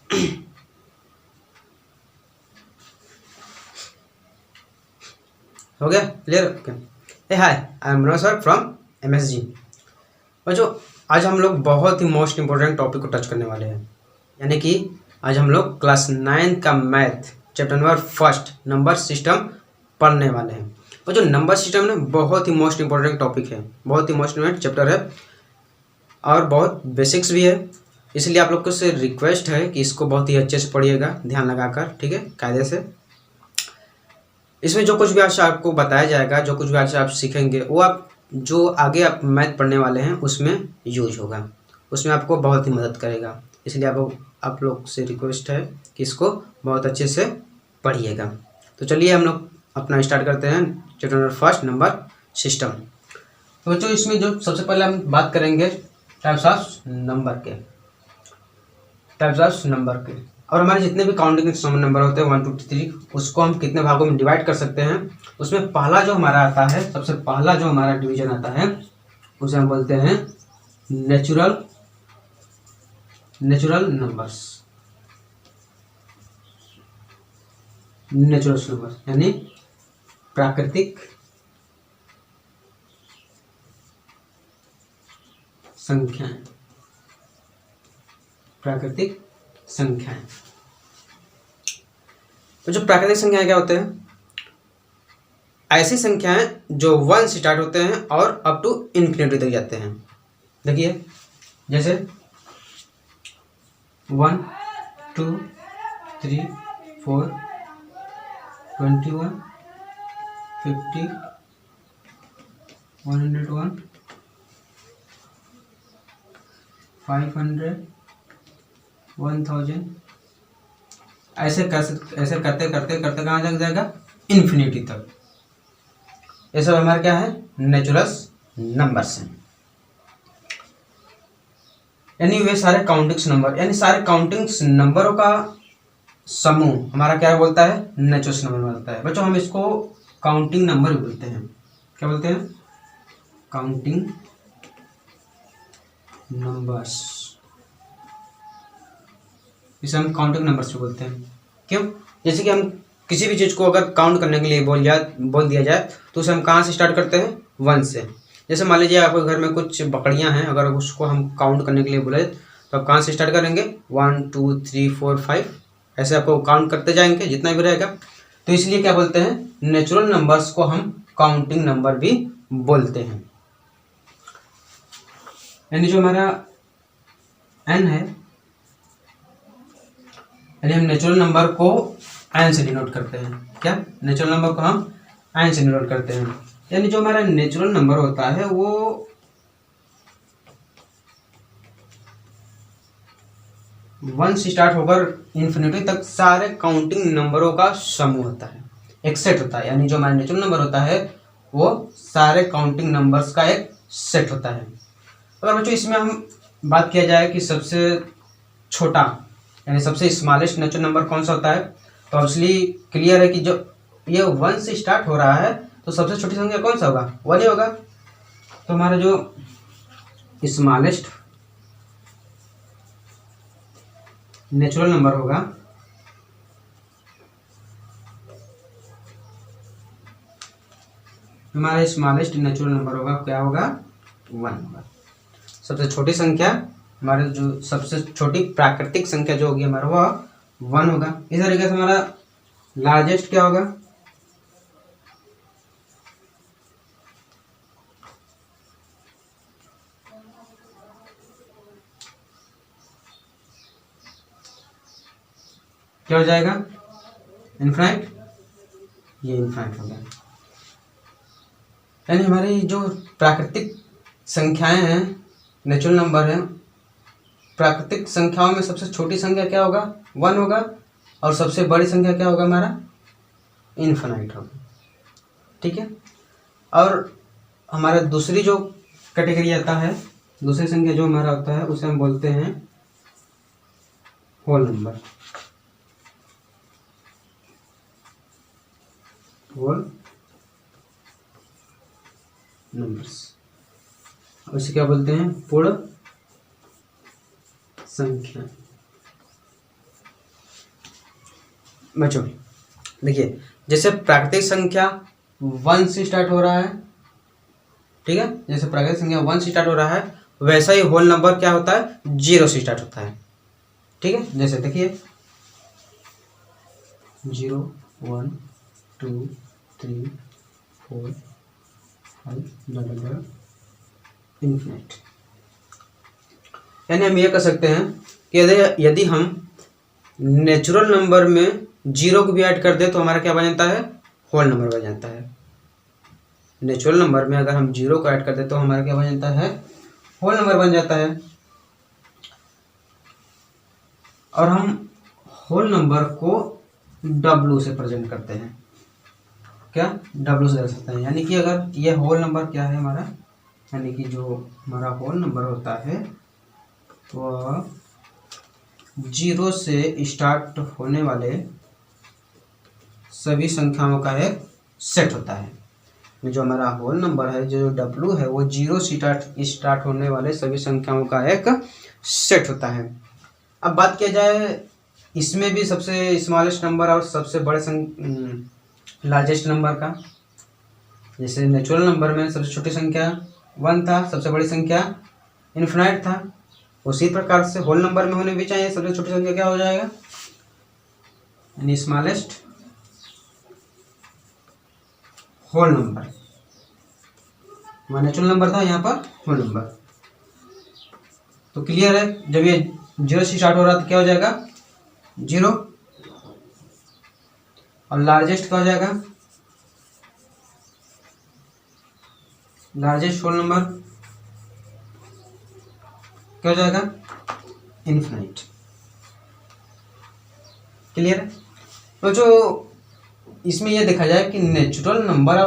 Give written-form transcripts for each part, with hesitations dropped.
हो गया clear? Okay. Hey hi, I am Manoj sir from MSG। बच्चों आज हम लोग बहुत ही मोस्ट इंपॉर्टेंट टॉपिक को टच करने वाले हैं, यानी कि आज हम लोग क्लास 9 का math chapter number 1 number system पढ़ने वाले हैं। बच्चों नंबर सिस्टम ना बहुत ही मोस्ट इंपॉर्टेंट टॉपिक है, बहुत ही मोस्ट इंपॉर्टेंट चैप्टर है और बहुत बेसिक्स भी है। इसलिए आप लोग को से रिक्वेस्ट है कि इसको बहुत ही अच्छे से पढ़िएगा, ध्यान लगाकर, ठीक है, कायदे से। इसमें जो कुछ भी आज आपको बताया जाएगा, जो कुछ भी आज आप सीखेंगे, वो आप जो आगे आप मैथ पढ़ने वाले हैं उसमें यूज होगा, उसमें आपको बहुत ही मदद करेगा। इसलिए आप लोग से रिक्वेस्ट है कि इसको बहुत अच्छे से पढ़िएगा। तो चलिए हम लोग अपना स्टार्ट करते हैं चैप्टर नंबर 1 नंबर सिस्टम। तो बच्चों इसमें जो सबसे पहले हम बात करेंगे टाइप्स ऑफ नंबर के और हमारे जितने भी काउंटिंग नंबर होते हैं 1 2 3, उसको हम कितने भागों में डिवाइड कर सकते हैं। उसमें पहला जो हमारा आता है, सबसे पहला जो हमारा डिवीजन आता है उसे हम बोलते हैं नेचुरल नंबर्स यानी प्राकृतिक संख्याएं। तो जो प्राकृतिक संख्याएं क्या होते हैं? ऐसी संख्याएं जो 1 से स्टार्ट होते हैं और अप टू इन्फिनिटी तक जाते हैं। देखिए जैसे 1 2 3 4 21 50 101 500 1000, ऐसे करते करते कहाँ तक जाएगा? इन्फिनिटी तक। ये सब हमारे क्या है? नेचुरल नंबर्स हैं, यानी वे सारे काउंटिंग्स नंबर, यानी सारे काउंटिंग्स नंबरों का समूह हमारा क्या बोलता है? नेचुरल नंबर बोलता है। बच्चों हम इसको काउंटिंग नंबर बोलते हैं। क्या बोलते हैं? Counting numbers. इसे हम काउंटिंग नंबर्स बोलते हैं। क्यों? जैसे कि हम किसी भी चीज़ को अगर काउंट करने के लिए बोल दिया जाए तो उसे हम कहाँ से स्टार्ट करते हैं? 1 से। जैसे मान लीजिए आपके घर में कुछ बकरियां हैं, अगर उसको हम काउंट करने के लिए बोले तो आप कहाँ से स्टार्ट करेंगे? 1 2 3 4 5, ऐसे आपको काउंट करते जाएंगे जितना भी रहेगा। तो इसलिए क्या बोलते हैं? नेचुरल नंबर्स को हम काउंटिंग नंबर भी बोलते हैं। यानी जो हमारा n है, यानी हम नेचुरल नंबर को n से डिनोट करते हैं। क्या? नेचुरल नंबर को हम n से डिनोट करते हैं। यानी जो हमारा नेचुरल नंबर होता है वो 1 से स्टार्ट होकर इन्फिनिटी तक सारे काउंटिंग नंबरों का समूह होता है, एक सेट होता है। यानी जो हमारा नेचुरल नंबर होता है वो सारे काउंटिंग नंबर्स का एक सेट होता है। अगर बच्चों इसमें हम बात किया जाए कि सबसे छोटा यानी सबसे स्मॉलेस्ट नेचुरल नंबर कौन सा होता है, तो ऑब्वियसली क्लियर है कि जो ये 1 से स्टार्ट हो रहा है तो सबसे छोटी संख्या कौन सा होगा? 1 ही होगा। तो हमारा जो स्मॉलेस्ट नेचुरल नंबर होगा हमारा स्मॉलेस्ट नेचुरल नंबर होगा क्या होगा? 1 होगा। सबसे छोटी संख्या हमारे जो सबसे छोटी प्राकृतिक संख्या जो होगी हमारा वह 1 होगा। इस तरीके से हमारा लार्जेस्ट क्या होगा? क्या हो जाएगा? इनफाइनाइट। ये इनफाइनाइट हो गया। यानी हमारी जो प्राकृतिक संख्याएं हैं, नेचुरल नंबर हैं, प्राकृतिक संख्याओं में सबसे छोटी संख्या क्या होगा? 1 होगा। और सबसे बड़ी संख्या क्या होगा? हमारा इनफाइनाइट होगा। ठीक है। और हमारा दूसरी जो कैटेगरी आता है, दूसरी संख्या जो हमारा होता है उसे हम बोलते हैं होल नंबर। होल नंबर्स, उसे क्या बोलते हैं? पूर्ण संख्या। बच्चों देखिए, जैसे प्राकृतिक संख्या 1 से स्टार्ट हो रहा है, ठीक है, जैसे प्राकृतिक संख्या 1 से स्टार्ट हो रहा है, वैसा ही होल नंबर क्या होता है, 0 से स्टार्ट होता है। ठीक है, जैसे देखिए 0 1 2 3 4 5 डबल इन्फिनिट। यानी हम ये कह सकते हैं कि यदि हम नेचुरल नंबर में 0 को भी ऐड कर दे तो हमारा क्या बन जाता है, होल नंबर बन जाता है। नेचुरल नंबर में अगर हम 0 को ऐड कर दे तो हमारा क्या बन जाता है, होल नंबर बन जाता है। और हम होल नंबर को W से प्रेजेंट करते हैं, क्या W से दर्शाते हैं। यानी कि अगर ये होल नंबर क्या है हमारा, यानी कि जो हमारा होल नंबर होता है वह 0 से स्टार्ट होने वाले सभी संख्याओं का एक सेट होता है। जो हमारा होल नंबर है, जो W है, वो 0 से स्टार्ट होने वाले सभी संख्याओं का एक सेट होता है। अब बात किया जाए इसमें भी सबसे स्मॉलेस्ट नंबर और सबसे बड़े लार्जेस्ट नंबर का। जैसे नेचुरल नंबर में सबसे छोटी संख्या 1 था, सबसे बड़ी संख्या इन्फिनाइट था, उसी प्रकार से होल नंबर में होने भी चाहिए सबसे छोटी संख्या क्या हो जाएगा, यानी स्मॉलेस्ट होल नंबर। वहाँ नेचुरल नंबर था, यहाँ पर होल नंबर। तो क्लियर है, जब ये 0 से स्टार्ट हो रहा तो क्या हो जाएगा 0, और लार्जेस्ट क्या हो जाएगा, लार्जेस्ट होल नंबर क्या हो जाएगा, इन्फिनाइट। क्लियर है। तो जो इसमें यह देखा जाए कि नेचुरल नंबर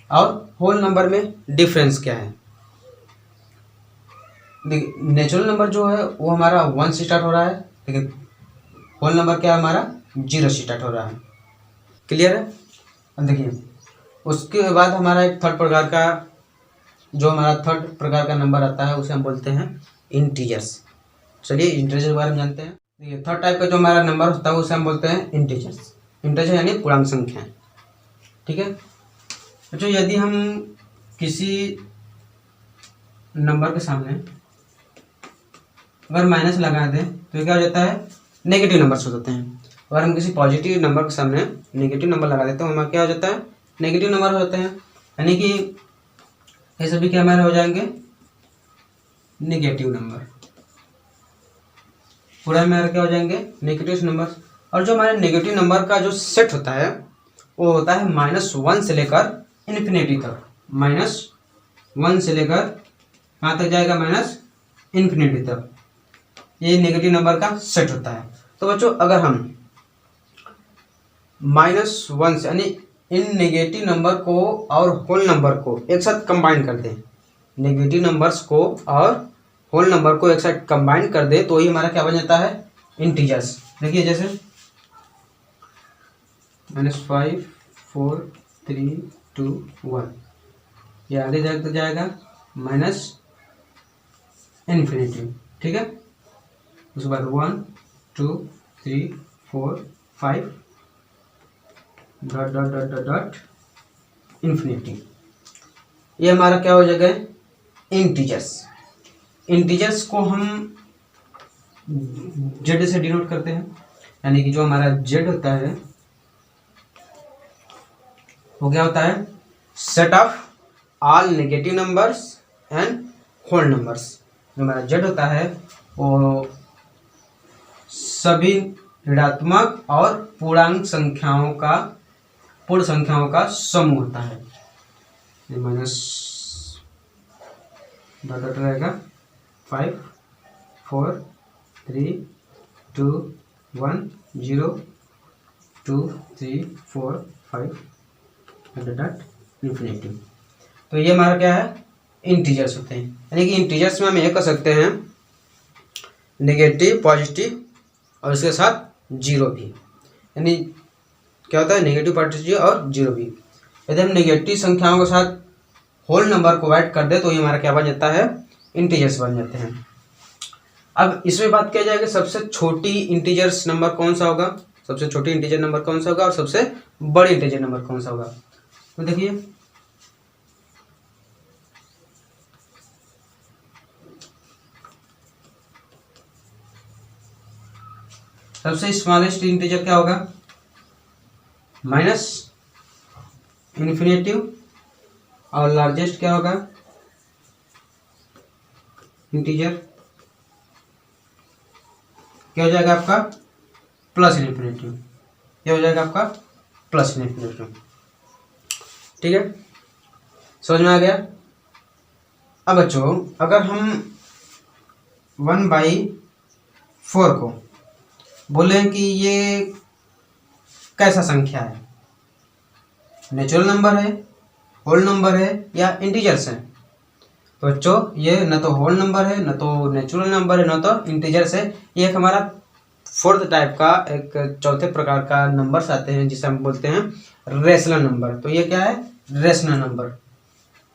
और होल नंबर में डिफरेंस क्या है। देखिए नेचुरल नंबर जो है वो हमारा 1 से स्टार्ट हो रहा है, लेकिन होल नंबर क्या है हमारा 0 से स्टार्ट हो रहा है। क्लियर है। अब देखिए उसके बाद हमारा एक थर्ड प्रकार का नंबर आता है, उसे हम बोलते हैं इंटीजर्स। चलिए इंटीजर के बारे में जानते हैं। देखिए थर्ड टाइप का जो हमारा नंबर होता है उसे हम बोलते हैं इंटीजर्स। इंटीजर यानी पूर्णांक संख्या। ठीक है। तो यदि हम किसी नंबर के सामने अगर माइनस लगा दें तो क्या हो जाता है, नेगेटिव नंबर्स हो जाते हैं। अगर हम किसी पॉजिटिव नंबर के सामने नेगेटिव नंबर लगा देते हैं हमारा क्या हो जाता है, नेगेटिव नंबर हो जाते हैं। यानी कि ये सभी क्या हमारे हो जाएंगे, नेगेटिव नंबर। पूरा में क्या हो जाएंगे, नेगेटिव नंबर। और जो हमारे नेगेटिव नंबर का जो सेट होता है वो होता है -1 से लेकर इन्फिनिटी तक। -1 से लेकर कहाँ तक जाएगा, इन्फिनिटी तक। ये नेगेटिव नंबर का सेट होता है। तो बच्चों अगर हम -1 से यानी इन नेगेटिव नंबर को और होल नंबर को एक साथ कंबाइन कर दें, नेगेटिव नंबर्स को और होल नंबर को एक साथ कंबाइन कर दे तो ही हमारा क्या बन जाता है, इंटीजर्स। देखिए जैसे -5 4 3 2 1, ये आगे जाकर जाएगा इन्फिनिटी। ठीक है। उसके बाद 1 2 3 4 5 dot dot dot dot dot infinity. ये हमारा क्या हो जाएगा, इंटीजर्स। इंटीजर्स को हम जेड से डिनोट करते हैं। यानी कि जो हमारा जेड होता है वो क्या होता है, set of all negative numbers and whole numbers. जो हमारा जेड होता है वो सभी ऋणात्मक और पूर्ण संख्याओं का समूह होता है। माइनस डॉट रहेगा 5 4 3 2 1 0 2 3 4 5 डॉट इन्फिनिटी। तो ये हमारा क्या है, इंटीजर्स होते हैं। यानी कि इंटीजर्स में हम ये कह सकते हैं नेगेटिव, पॉजिटिव और इसके साथ 0 भी। यानी क्या होता है, नेगेटिव, पॉजिटिव और 0 भी। यदि हम नेगेटिव संख्याओं के साथ होल नंबर को ऐड कर दे तो ये हमारा क्या बन जाता है, इंटीजर्स बन जाते हैं। अब इसमें बात किया जाएगा सबसे छोटी इंटीजर्स नंबर कौन सा होगा, सबसे छोटी इंटीजर नंबर कौन सा होगा और सबसे बड़ी इंटीजर नंबर कौन सा होगा। तो देखिए सबसे स्मॉलेस्ट इंटीजर क्या होगा, माइनस इन्फिनेटिव, और लार्जेस्ट क्या होगा, इंटीजर क्या हो जाएगा आपका, प्लस इन्फिनेटिव, क्या हो जाएगा आपका प्लस इन्फिनेटिव। ठीक है, समझ में आ गया। अब बच्चों अगर हम 1/4 को बोले कि ये कैसा संख्या है, नेचुरल नंबर है, होल नंबर है या इंटीजर्स है, तो बच्चों ये न तो होल नंबर है, न तो नेचुरल नंबर है, न तो इंटीजर्स है। ये एक हमारा फोर्थ टाइप का, एक चौथे प्रकार का नंबर्स आते हैं जिसे हम बोलते हैं रेशनल नंबर। तो ये क्या है, रेशनल नंबर।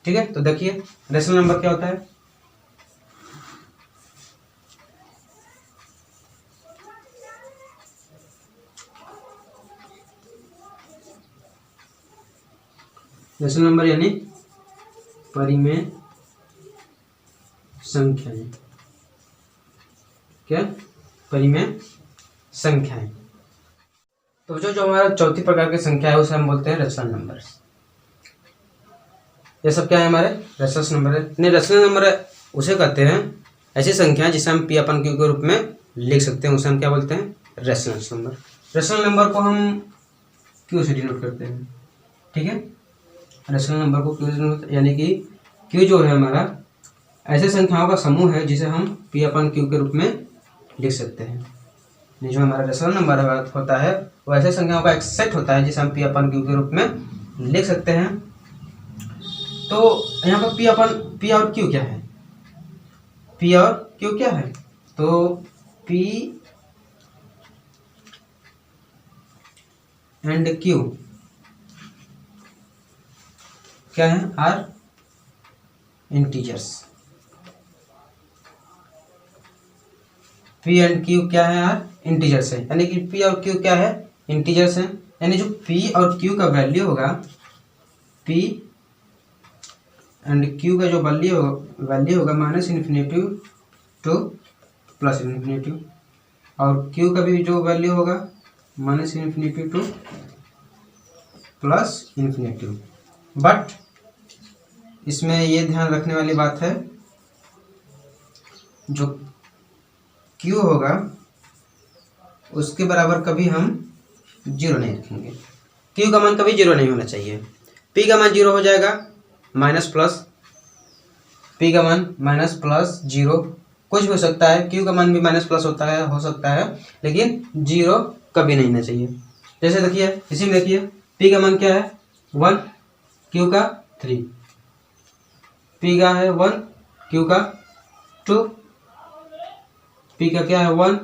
ठीक है, तो देखिए रेशनल नंबर क्या होता है। रेशनल नंबर यानी परिमेय संख्याएं, क्या, परिमेय संख्याएं। तो जो हमारा चौथी प्रकार की संख्या है उसे हम बोलते हैं रेशनल नंबर। ये सब क्या है, हमारे रेशनल नंबर है। नहीं, रेशनल नंबर उसे कहते हैं ऐसी संख्या जिसे हम पी अपन क्यू के रूप में लिख सकते हैं, उसे हम क्या बोलते हैं, रेशनल नंबर। रेशनल नंबर को हम क्यू से डिनोट करते हैं। ठीक है, रेशनल नंबर को क्यू से, यानी कि क्यू जो है हमारा ऐसे संख्याओं का समूह है जिसे हम पी अपन क्यू के रूप में लिख सकते हैं। जो हमारा रेशनल नंबर होता है वो ऐसे संख्याओं का एक सेट होता है जिसे हम पी अपन क्यू के रूप में लिख सकते हैं। तो यहाँ पर पी और क्यू क्या है, पी और क्यू क्या है, तो पी एंड क्यू क्या है, are integers. P and Q क्या है, आर इंटीजर्स है, यानी कि पी और क्यू क्या है, इंटीजर्स है। यानी जो पी और क्यू का वैल्यू होगा, पी एंड क्यू का जो वैल्यू होगा minus infinitive two plus infinitive, और क्यू का भी जो वैल्यू होगा minus infinitive two plus infinitive. But इसमें ये ध्यान रखने वाली बात है, जो क्यू होगा उसके बराबर कभी हम जीरो नहीं रखेंगे। क्यू का मान कभी जीरो नहीं होना चाहिए। पी का मान जीरो हो जाएगा, माइनस प्लस, पी का मान माइनस प्लस जीरो, कुछ भी हो सकता है। क्यू का मान भी माइनस प्लस होता है, हो सकता है, लेकिन जीरो कभी नहीं होना चाहिए। जैसे देखिए, इसी में देखिए पी का मान क्या है 1, क्यू का 3, पी का है 1, क्यू का 2, पी का क्या है 1,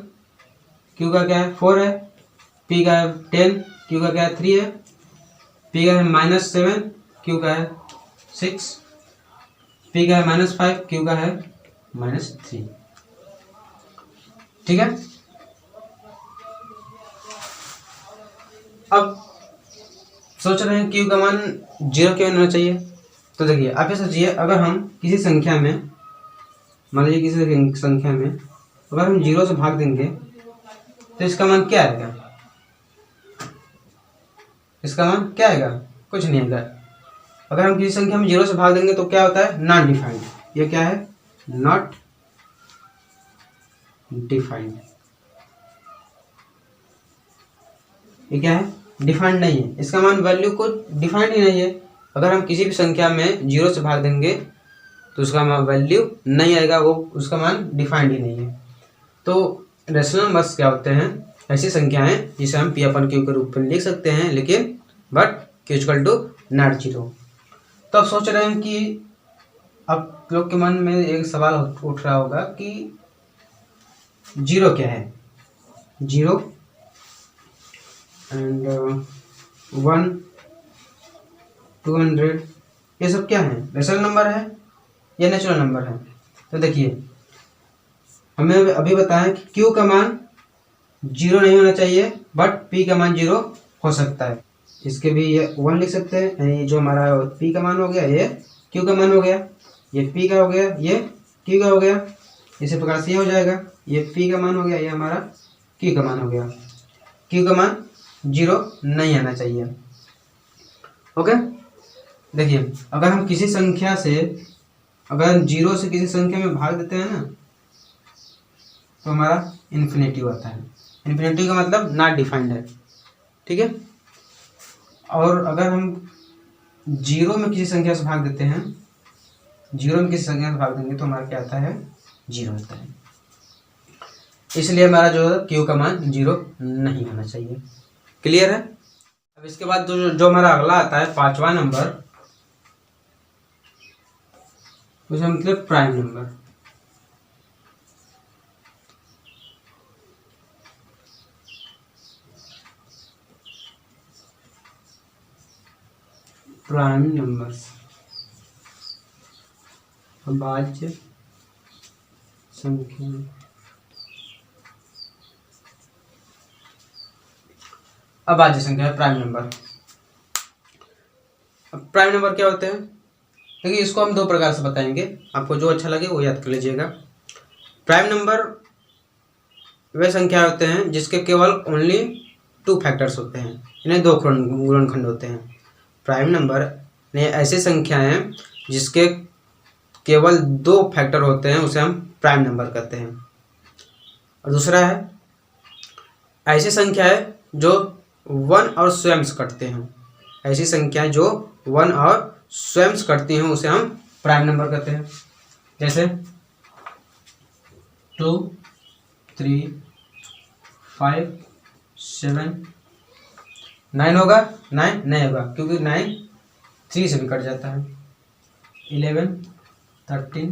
क्यू का क्या है 4 है, पी का है 10, क्यू का क्या है 3 है, पी का है -7, क्यू का है 6, पी का है -5, क्यू का है -3। ठीक है, अब सोच रहे हैं क्यू का मान जीरो क्यों होना चाहिए। तो देखिए आप ये सोचिए, अगर हम किसी संख्या में, मान लीजिए किसी संख्या में अगर हम जीरो से भाग देंगे तो इसका मान क्या आएगा, इसका मान क्या आएगा, कुछ नहीं आएगा। अगर हम किसी संख्या में जीरो से भाग देंगे तो क्या होता है, नॉट डिफाइंड। ये क्या है, नॉट डिफाइंड। ये क्या है, डिफाइंड नहीं है, इसका मान वैल्यू को डिफाइंड ही नहीं है। अगर हम किसी भी संख्या में जीरो से भाग देंगे तो उसका वैल्यू नहीं आएगा, वो उसका मान डिफाइंड ही नहीं है। तो रेशनल नंबर्स क्या होते हैं, ऐसी संख्याएं जिसे हम पी अपन क्यू के रूप में लिख सकते हैं, लेकिन but Q equal to not zero. तो आप सोच रहे हैं कि आप लोग के मन में एक सवाल उठ रहा होगा कि जीरो क्या है, जीरो एंड 1, 200 ये सब क्या है, रेशनल नंबर है या नेचुरल नंबर है। तो देखिए हमें अभी बताया कि क्यू का मान 0 नहीं होना चाहिए बट पी का मान 0 हो सकता है। इसके भी ये 1 लिख सकते हैं, यानी जो हमारा पी का मान हो गया ये क्यू का मान हो गया, ये पी का हो गया, ये क्यू का हो गया। इसी प्रकार से ये हो जाएगा, ये पी का मान हो गया, ये हमारा क्यू का मान हो गया। क्यू का मान 0 नहीं आना चाहिए। ओके, देखिए अगर हम किसी संख्या से, अगर हम 0 से किसी संख्या में भाग देते हैं ना, तो हमारा इन्फिनेटिव आता है। इन्फिनेटिव का मतलब नॉट डिफाइंड है, ठीक है। और अगर हम 0 में किसी संख्या से भाग देते हैं, 0 में किसी संख्या से भाग देंगे तो हमारा क्या आता है, 0 आता है। इसलिए हमारा जो क्यू का मान 0 नहीं होना चाहिए। क्लियर है। अब इसके बाद जो हमारा अगला आता है 5वां नंबर, उसे मतलब प्राइम नंबर। प्राइम नंबर्स अभाज्य संख्या। अभाज्य संख्या प्राइम नंबर। अब प्राइम नंबर क्या होते हैं, देखिए इसको हम 2 प्रकार से बताएंगे, आपको जो अच्छा लगे वो याद कर लीजिएगा। प्राइम नंबर वे संख्या होते हैं जिसके केवल ओनली 2 फैक्टर्स होते हैं, इन्हें 2 गुणनखंड होते हैं। प्राइम नंबर ने ऐसी संख्याएं हैं जिसके केवल 2 फैक्टर होते हैं, उसे हम प्राइम नंबर कहते हैं। और दूसरा है ऐसी संख्याएं जो 1 और स्वयं से कटते हैं। ऐसी संख्याएं जो 1 और स्वयं से कटती हैं उसे हम प्राइम नंबर कहते हैं। जैसे 2, 3, 5, 7, 9 होगा, 9 नहीं होगा क्योंकि 9 3 से भी कट जाता है। 11, 13,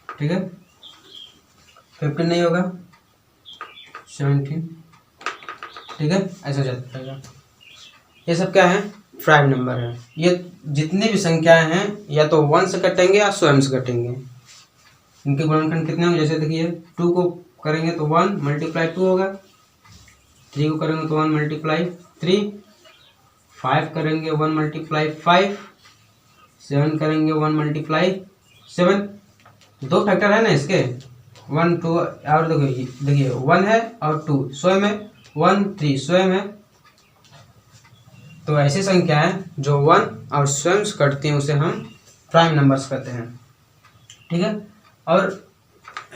ठीक है, 15 नहीं होगा, 17, ठीक है, ऐसा जाता है। ये सब क्या है, प्राइम नंबर है। ये जितनी भी संख्याएं हैं या तो 1 से कटेंगे या स्वयं से कटेंगे। इनके गुणनखंड कितने होंगे, जैसे देखिए 2 को करेंगे तो 1 × 2 होगा, 3 को करेंगे तो 1 × 3, 5 करेंगे 1 × 5, 7 करेंगे 1 × 7। 2 फैक्टर है ना इसके, 1, 2 और देखिए 1 है और 2 स्वयं है, 1, 3 स्वयं है। तो ऐसी संख्याएं जो 1 और स्वयं से कटती हैं उसे हम प्राइम नंबर्स कहते हैं, ठीक है। और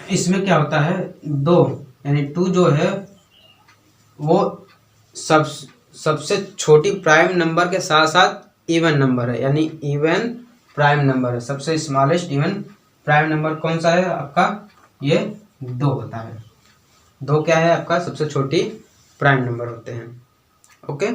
इसमें क्या होता है, 2 यानी 2 जो है वो सबसे छोटी प्राइम नंबर के साथ साथ इवन नंबर है, यानी इवन प्राइम नंबर है। सबसे स्मॉलेस्ट इवन प्राइम नंबर कौन सा है आपका, ये 2 होता है। 2 क्या है आपका सबसे छोटी प्राइम नंबर होते हैं। ओके।